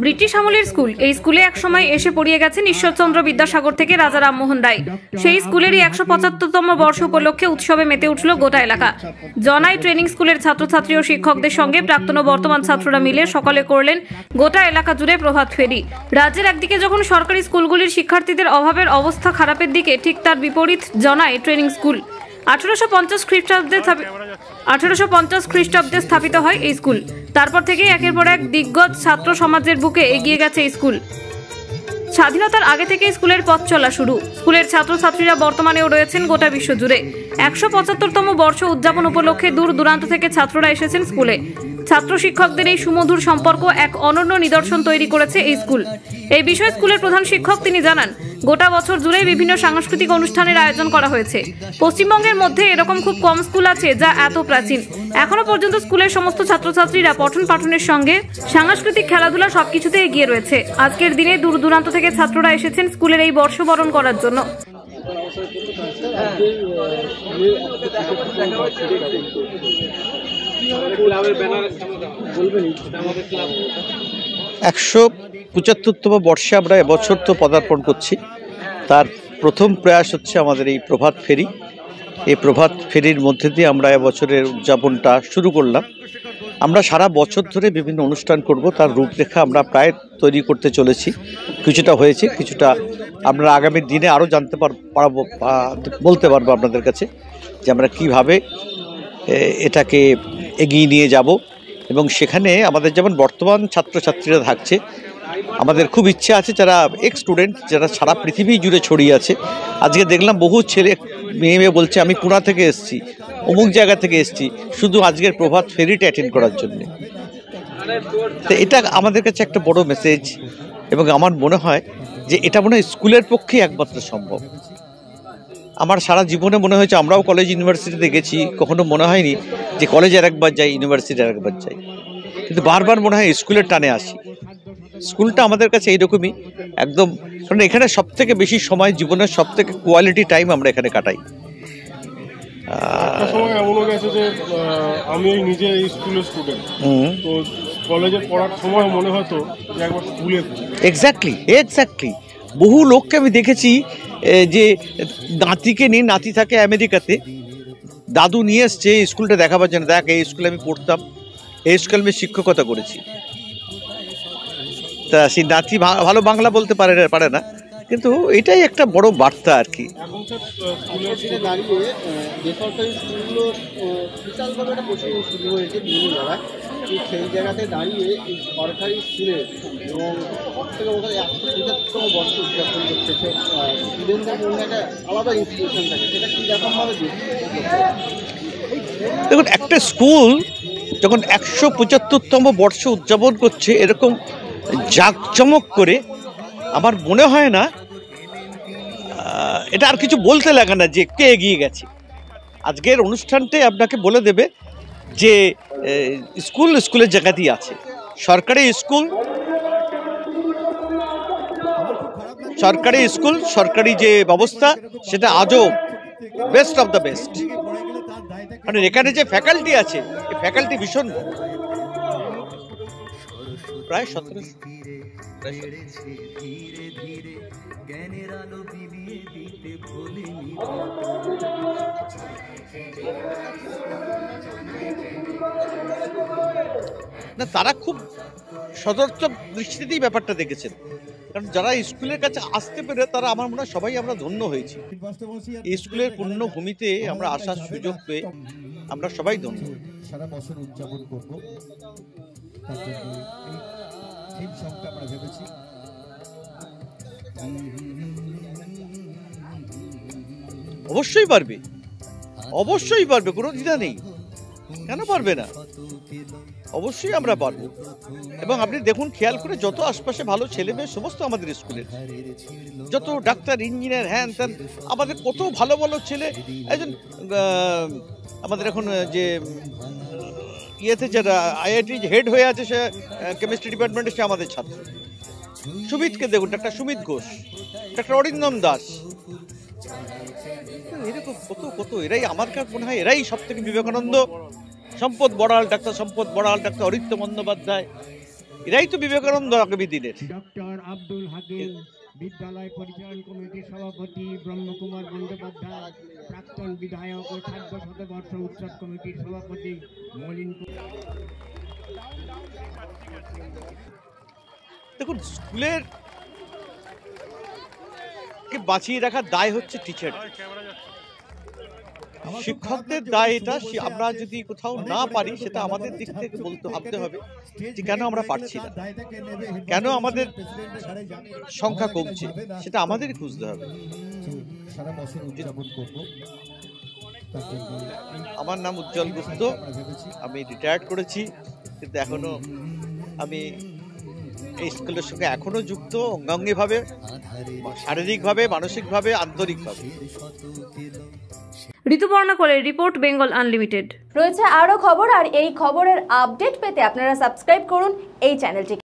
British আমলের school. এই স্কুলে একসময় এসে পড়িয়ে গেছেন ঈশ্বরচন্দ্র বিদ্যাসাগর থেকে রাজা রামমোহন রায়। সেই স্কুলেরই 175তম বর্ষ উপলক্ষে উৎসবে মেতে উঠল গোটা এলাকা। জনাই ট্রেনিং স্কুলের ছাত্রছাত্রী ও শিক্ষকদের সঙ্গে প্রাক্তন ও বর্তমান ছাত্ররা মিলে সকালে করলেন গোটা এলাকা জুড়ে প্রভাত ফেরি। রাজ্যের একদিকে যখন সরকারি স্কুলগুলির শিক্ষার্থীদের অভাবের অবস্থা খারাপের দিকে, ঠিক তার বিপরীত জনাই ট্রেনিং স্কুল। 1850 খ্রিস্টাব্দে স্থাপিত হয় এই স্কুল। তারপর থেকে একের পর এক দিগ্গজ ছাত্র সমাজের বুকে এগিয়ে গেছে এই স্কুল। স্বাধীনতার আগে থেকে স্কুলের পথ চলা শুরু। স্কুলের ছাত্রছাত্রীরা বর্তমানেও রয়েছেন গোটা বিশ্ব জুড়ে। 175তম বর্ষ উদযাপন উপলক্ষে দূর দূরান্ত থেকে ছাত্ররা এসেছেন স্কুলে। ছাত্র শিক্ষকদের এই সুমধুর সম্পর্ক এক অনন্য নিদর্শন তৈরি করেছে এই স্কুল। এই বিষয়ে স্কুলের প্রধান শিক্ষক তিনি জানান, গোটা বছর জুড়ে বিভিন্ন সাংস্কৃতিক অনুষ্ঠানের আয়োজন করা হয়েছে। পশ্চিমবঙ্গের মধ্যে এরকম খুব কম স্কুল আছে যা এত প্রাচীন। এখনো পর্যন্ত স্কুলের সমস্ত ছাত্রছাত্রীরা পঠন পাঠনের সঙ্গে সাংস্কৃতিক খেলাধুলা সবকিছুতে এগিয়ে রয়েছে। আজকের দিনে দূর দূরান্ত থেকে ছাত্ররা এসেছেন স্কুলের এই বর্ষবরণ করার জন্য। একশো 75তম বর্ষে আমরা এবছর তো পদার্পণ করছি। তার প্রথম প্রয়াস হচ্ছে আমাদের এই প্রভাত ফেরি। এই প্রভাত ফেরির মধ্যে দিয়ে আমরা এবছরের উদযাপনটা শুরু করলাম। আমরা সারা বছর ধরে বিভিন্ন অনুষ্ঠান করব, তার রূপরেখা আমরা প্রায় তৈরি করতে চলেছি। কিছুটা হয়েছে, কিছুটা আমরা আগামী দিনে আরও জানতে পারবো, বলতে পারবো আপনাদের কাছে যে আমরা কিভাবে এটাকে এগিয়ে নিয়ে যাব। এবং সেখানে আমাদের যেমন বর্তমান ছাত্রছাত্রীরা থাকছে, আমাদের খুব ইচ্ছে আছে যারা এক্স স্টুডেন্ট, যারা সারা পৃথিবী জুড়ে ছড়িয়ে আছে। আজকে দেখলাম বহু ছেলে মেয়ে বলছে আমি পুনা থেকে এসেছি, অমুক জায়গা থেকে এসেছি, শুধু আজকের প্রভাত ফেরিটা অ্যাটেন্ড করার জন্যে। তো এটা আমাদের কাছে একটা বড় মেসেজ, এবং আমার মনে হয় যে এটা মনে হয় স্কুলের পক্ষেই একমাত্র সম্ভব। আমার সারা জীবনে মনে হয়েছে, আমরাও কলেজ ইউনিভার্সিটিতে গেছি, কখনো মনে হয়নি যে কলেজে আরেকবার যাই, ইউনিভার্সিটি আরেকবার যাই, কিন্তু বারবার মনে হয় স্কুলের টানে আসি। স্কুলটা আমাদের কাছে এইরকমই একদম, কারণ এখানে সব থেকে বেশি সময়, জীবনের সব থেকে কোয়ালিটি টাইম আমরা এখানে কাটাই। সময় এমনও গেছে যে আমি নিজে এই স্কুলের স্টুডেন্ট, তো কলেজে পড়ার সময় মনে হতো যে একবার স্কুলে। এক্স্যাক্টলি বহু লোককে আমি দেখেছি যে নাতিকে নিয়ে, নাতি থাকে আমেরিকাতে, দাদু নিয়ে এসছে স্কুলটা দেখাবার জন্য, দেখ এই স্কুলে আমি পড়তাম, এই স্কুলে আমি শিক্ষকতা করেছি। তা সেই নাতি ভালো বাংলা বলতে পারে না, কিন্তু এটাই একটা বড় বার্তা আর কি। এখন স্কুলের দাঁড়িয়ে বেসরকারি স্কুলগুলো বিশালভাবে একটা প্রশ্ন শুরু হয়েছে বিভিন্ন জায়গায়, সেই জায়গাতে দাঁড়িয়ে এই সরকারি স্কুলে এবং সব থেকে ওখানে 175তম বর্ষ উদযাপন করছে, স্টুডেন্টদের মধ্যে একটা আলাদা ইনস্পিরেশন থাকে, সেটা কি রকমভাবে দেখুন, একটা স্কুল যখন 175তম বর্ষ উদযাপন করছে এরকম জাঁকজমক করে, আমার মনে হয় না এটা আর কিছু বলতে লাগে না যে কে এগিয়ে গেছে। আজকের অনুষ্ঠানটাই আপনাকে বলে দেবে যে স্কুলের জায়গাতেই আছে। সরকারি স্কুল, সরকারি যে ব্যবস্থা, সেটা আজও বেস্ট অফ দ্য বেস্ট। মানে এখানে যে ফ্যাকাল্টি আছে, এই ফ্যাকাল্টি ভীষণ, প্রায় 17। না, তারা খুব সদর্থক দৃষ্টিতেই ব্যাপারটা দেখেছেন, কারণ যারা স্কুলের কাছে আসতে পেরে তারা, আমার মনে হয় সবাই আমরা ধন্য হয়েছি। এই স্কুলের পূর্ণ ভূমিতে আমরা আসার সুযোগ পেয়ে আমরা সবাই ধন্য। সারা বছর উদযাপন করবো, তার জন্য এই থিম সংটা আমরা ভেবেছি। অবশ্যই পারবে, কোনো দ্বিধা নেই। কেন পারবে না? অবশ্যই আমরা পারবো। এবং আপনি দেখুন, খেয়াল করে, যত আশপাশে ভালো ছেলে মেয়ে সমস্ত আমাদের স্কুলের, যত ডাক্তার, ইঞ্জিনিয়ার, হ্যান ত্যান, আমাদের কত ভালো ভালো ছেলে। একজন আমাদের এখন যে ইয়েতে যারা IIT হেড হয়ে আছে, সে কেমিস্ট্রি ডিপার্টমেন্টে, সে আমাদের ছাত্র। সুমিতকে দেখুন, ডাক্তার সুমিত ঘোষ, ডাক্তার অরিন্দম দাস, এরকম কত এরাই আমার কাছে মনে হয় এরাই সব থেকে বিবেকানন্দ। সম্পদ বড়াল, ডাক্তার সম্পদ বড়াল, ডাক্তার অরিত্য বন্দ্যোপাধ্যায়, এরাই তো বিবেকানন্দ আগামী দিনের। ডক্টর আব্দুল হাকিম বিদ্যালয় পরিচালন কমিটির সভাপতি ব্রহ্মকুমার বন্দ্যোপাধ্যায়, প্রাক্তন বিধায়ক ও 60 শতবর্ষ উৎসব কমিটির সভাপতি মলিন। দেখুন, স্কুলের কে বাঁচিয়ে রাখার দায় হচ্ছে টিচার, শিক্ষকদের দায় এটা। আমরা যদি কোথাও না পারি সেটা আমাদের দিক থেকে ভাবতে হবে যে কেন আমরা পারছি না, কেন আমাদের সংখ্যা কমছে, সেটা আমাদেরই খুঁজতে হবে। আমার নাম উজ্জ্বল গুপ্ত, আমি রিটায়ার্ড করেছি, কিন্তু এখনো আমি এই স্কুলের সঙ্গে এখনো যুক্ত অঙ্গাঙ্গিভাবে, শারীরিকভাবে, মানসিকভাবে, আন্তরিকভাবে। ঋতুপর্ণা কোলের রিপোর্ট, বেঙ্গল আনলিমিটেড। রয়েছে আরও খবর, আর এই খবরের আপডেট পেতে আপনারা সাবস্ক্রাইব করুন এই চ্যানেলটিকে।